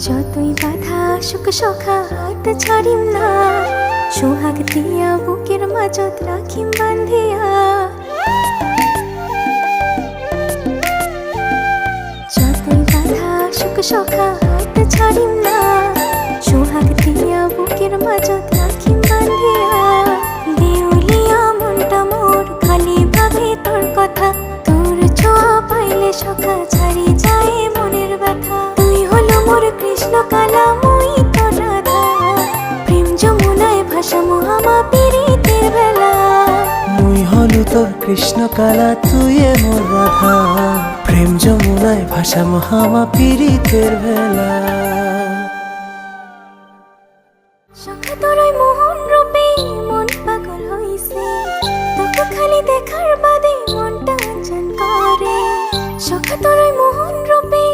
যতই বাধা সুখ সখা হাত ছাড়িম না, সোহাগ দিয়া বুকের মাঝত রাখিম বান্ধিয়া। যতই বাধা সুখ সখা হাত ছাড়িম না, সোহাগ দিয়া বুকের মাঝত রাখিম বান্ধিয়া। দেউলিয়া মনটা মোর খালি ভাবে তোর কথা, তোর ছোঁয়া পাইলে সখা ছাড়ি যায় মনের ব্যথা। তুই হলো মোর কৃষ্ণ কালা, মুই তোর রাধা, প্রেম যমুনায় ভাসামো হামা পীড়িতের বেলা। মুই হলু তোর কৃষ্ণ কালা, তুই মোর রাধা, প্রেম যমুনায় ভাসামো হামা পীড়িতের বেলা।